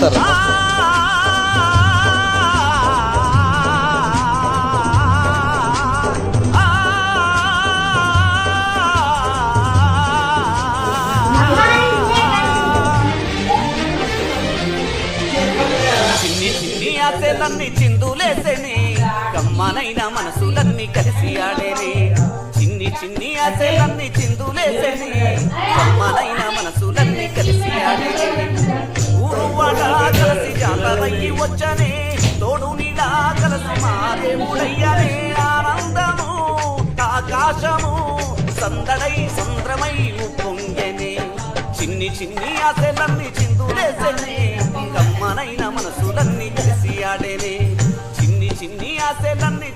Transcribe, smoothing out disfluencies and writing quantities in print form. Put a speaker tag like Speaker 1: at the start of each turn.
Speaker 1: పాడతారు.
Speaker 2: చిన్ని చిన్ని ఆశలన్నీ చిందులేసేనే కమ్మనైన మనసులన్నీ కలిసి ఆడేనే. చిన్ని చిన్ని ఆశలన్నీ చిందులేసేనే కమ్మనైన మనసులన్నీ కలిసి ఆడేనే. ఊరు వాడ కలిసి జాతరయ్యి వచ్చనే తోడు నీడా కలిసి మాదేవుడయ్యనే. ఆనందము ఆకాశము సందడై సంద్రమై ఉప్పొంగెనే. చిన్ని చిన్ని ఆశలన్నీ చిందులేసేనే కమ్మనైన మనసులన్నీ కలిసి ఆడేనే. చిన్ని చిన్ని ఆశలన్నీ